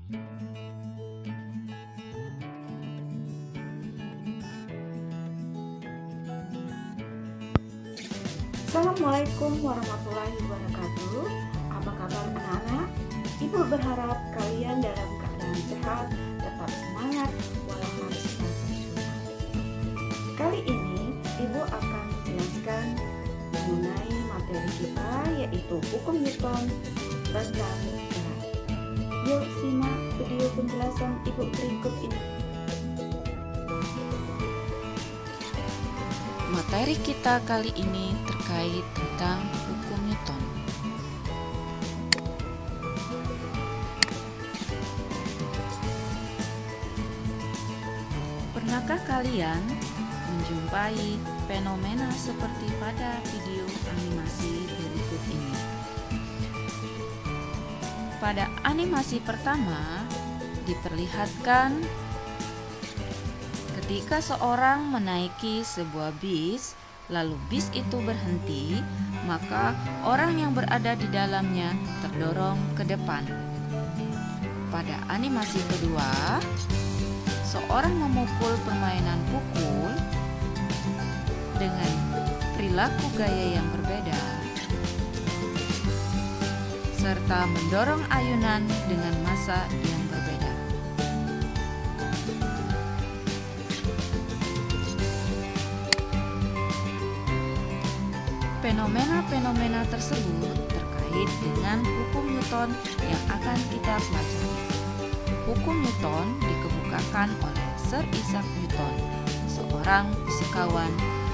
Assalamualaikum warahmatullahi wabarakatuh. Apa kabar anak-anak? Ibu berharap kalian dalam keadaan sehat, tetap semangat walau harus berjuang. Kali ini Ibu akan menjelaskan mengenai materi kita, yaitu hukum Newton tentang gerak. Yuk simak video penjelasan Ibu berikut ini. Materi kita kali ini terkait tentang hukum Newton. Pernahkah kalian menjumpai fenomena seperti pada video animasi berikut ini? Pada animasi pertama diperlihatkan ketika seorang menaiki sebuah bis, lalu bis itu berhenti, maka orang yang berada di dalamnya terdorong ke depan. Pada animasi kedua, seorang memukul permainan pukul dengan perilaku gaya yang berbeda, serta mendorong ayunan dengan massa yang berbeda. Fenomena-fenomena tersebut terkait dengan hukum Newton yang akan kita pelajari. Hukum Newton dikemukakan oleh Sir Isaac Newton, seorang fisikawan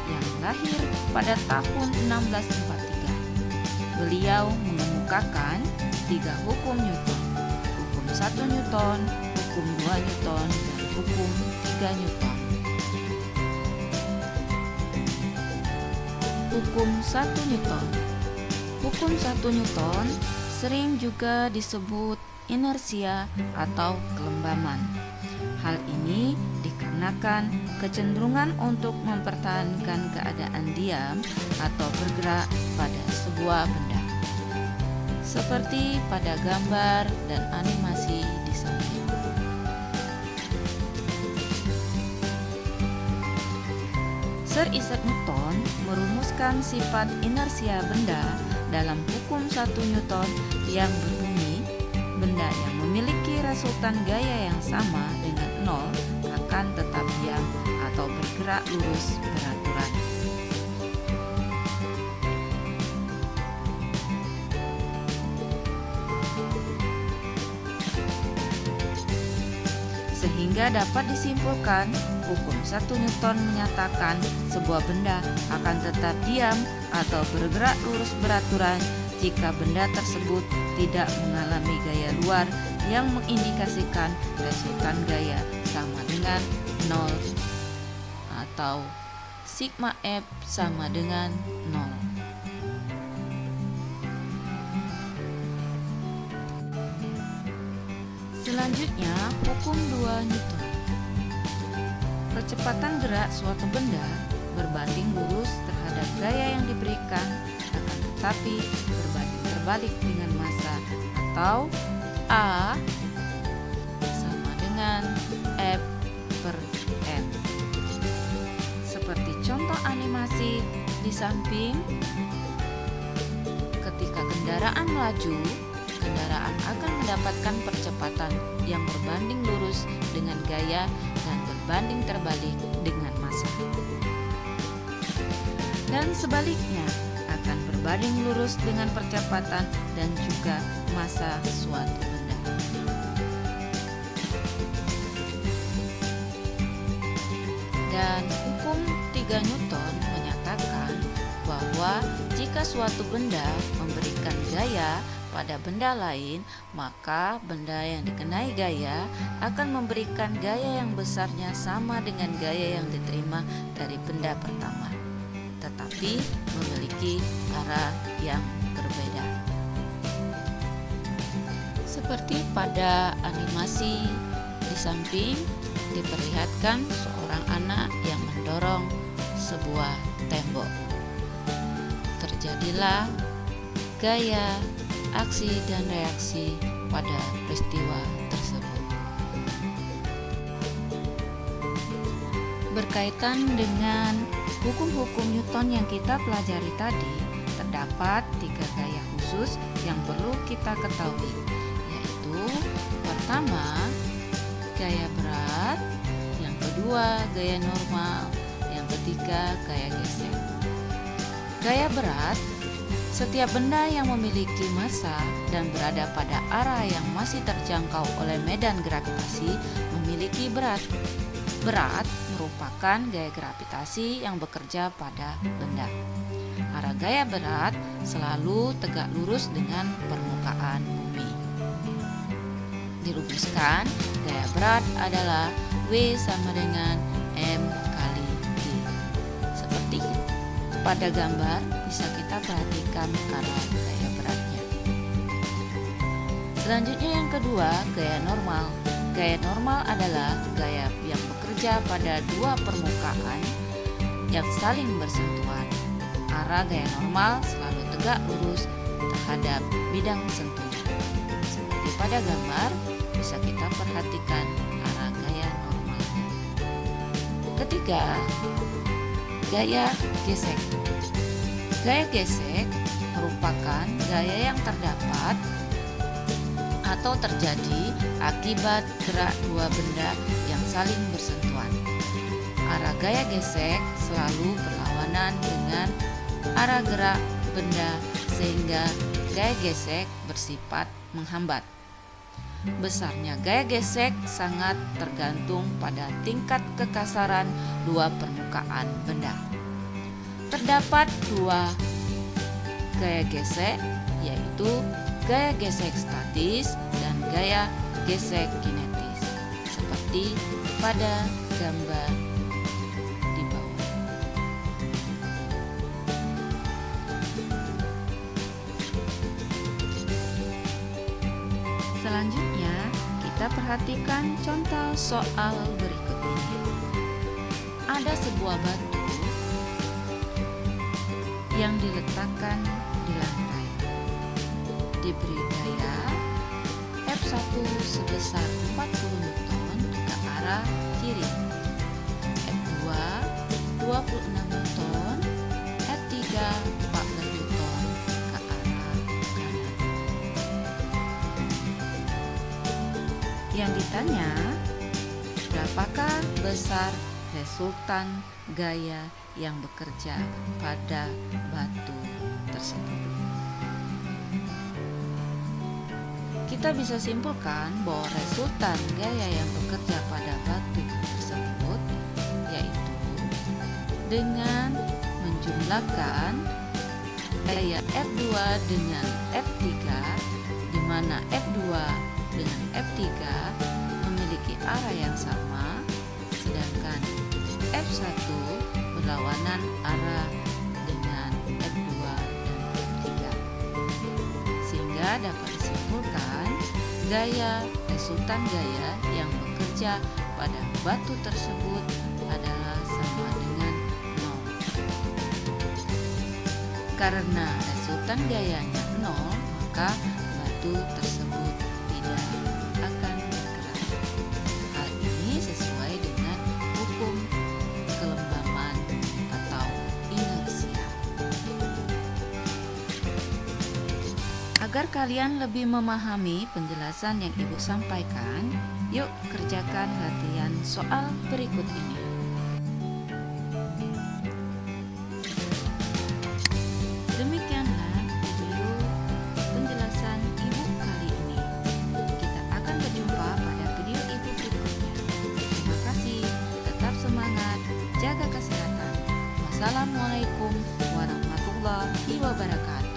yang lahir pada tahun 1643. Beliau mengemukakan 3 hukum Newton: hukum 1 Newton, hukum 2 Newton, dan hukum 3 Newton. Hukum 1 Newton. Hukum 1 Newton sering juga disebut inersia atau kelembaman. Hal ini dikarenakan kecenderungan untuk mempertahankan keadaan diam atau bergerak pada sebuah benda, seperti pada gambar dan animasi di samping. Sir Isaac Newton merumuskan sifat inersia benda dalam hukum 1 Newton yang berbunyi, benda yang memiliki resultan gaya yang sama dengan 0 akan tetap diam atau bergerak lurus beraturan. Sehingga dapat disimpulkan, hukum 1 Newton menyatakan sebuah benda akan tetap diam atau bergerak lurus beraturan jika benda tersebut tidak mengalami gaya luar yang mengindikasikan resultan gaya sama dengan 0 atau sigma F sama dengan 0. Selanjutnya, hukum 2 Newton. Percepatan gerak suatu benda berbanding lurus terhadap gaya yang diberikan, akan tetapi berbanding terbalik dengan massa atau A sama dengan F per M. Seperti contoh animasi di samping, ketika kendaraan melaju, kendaraan akan mendapatkan percepatan yang berbanding lurus dengan gaya dan berbanding terbalik dengan massa. Dan sebaliknya, akan berbanding lurus dengan percepatan dan juga massa suatu benda. Dan hukum 3 Newton menyatakan bahwa jika suatu benda memberikan gaya pada benda lain, maka benda yang dikenai gaya akan memberikan gaya yang besarnya sama dengan gaya yang diterima dari benda pertama, tetapi memiliki arah yang berbeda. Seperti pada animasi di samping, diperlihatkan seorang anak yang mendorong sebuah tembok. Terjadilah gaya, aksi dan reaksi pada peristiwa tersebut. Berkaitan dengan hukum-hukum Newton yang kita pelajari tadi, terdapat 3 gaya khusus yang perlu kita ketahui, yaitu pertama, gaya berat, yang kedua, gaya normal, yang ketiga, gaya gesek. Gaya berat, setiap benda yang memiliki massa dan berada pada arah yang masih terjangkau oleh medan gravitasi memiliki berat. Berat merupakan gaya gravitasi yang bekerja pada benda. Arah gaya berat selalu tegak lurus dengan permukaan bumi. Dirumuskan, gaya berat adalah W sama dengan M kali G. Seperti pada gambar bisa kita perhatikan arah gaya beratnya. Selanjutnya yang kedua, gaya normal. Gaya normal adalah gaya yang bekerja pada 2 permukaan yang saling bersentuhan. Arah gaya normal selalu tegak lurus terhadap bidang sentuhan. Seperti pada gambar, bisa kita perhatikan arah gaya normal. Ketiga, gaya gesek. Gaya gesek merupakan gaya yang terdapat atau terjadi akibat gerak 2 benda yang saling bersentuhan. Arah gaya gesek selalu berlawanan dengan arah gerak benda sehingga gaya gesek bersifat menghambat. Besarnya gaya gesek sangat tergantung pada tingkat kekasaran 2 permukaan benda. Terdapat 2 gaya gesek, yaitu gaya gesek statis dan gaya gesek kinetis, seperti pada gambar di bawah. Selanjutnya, kita perhatikan contoh soal berikut ini. Ada sebuah batu yang diletakkan di lantai, diberi gaya F1 sebesar 40 Newton ke arah kiri, F2 26 Newton, F3 14 Newton ke arah kanan. Yang ditanya, berapakah besar resultan gaya yang bekerja pada batu tersebut? Kita bisa simpulkan bahwa resultan gaya yang bekerja pada batu tersebut yaitu dengan menjumlahkan gaya F2 dengan F3, di mana F2 dengan F3 memiliki arah yang sama, sedangkan F1 berlawanan arah dengan F2 dan F3, sehingga dapat disimpulkan gaya resultan gaya yang bekerja pada batu tersebut adalah sama dengan 0. Karena resultan gayanya 0, maka batu tersebut tidak akan bergerak. Hal ini sesuai dengan hukum kelembaban atau inersia. Agar kalian lebih memahami penjelasan yang Ibu sampaikan, yuk kerjakan latihan soal berikut ini. Demikianlah video penjelasan Ibu kali ini. Kita akan berjumpa pada video Ibu berikutnya. Terima kasih, tetap semangat, jaga kesehatan. Wassalamualaikum warahmatullahi wabarakatuh.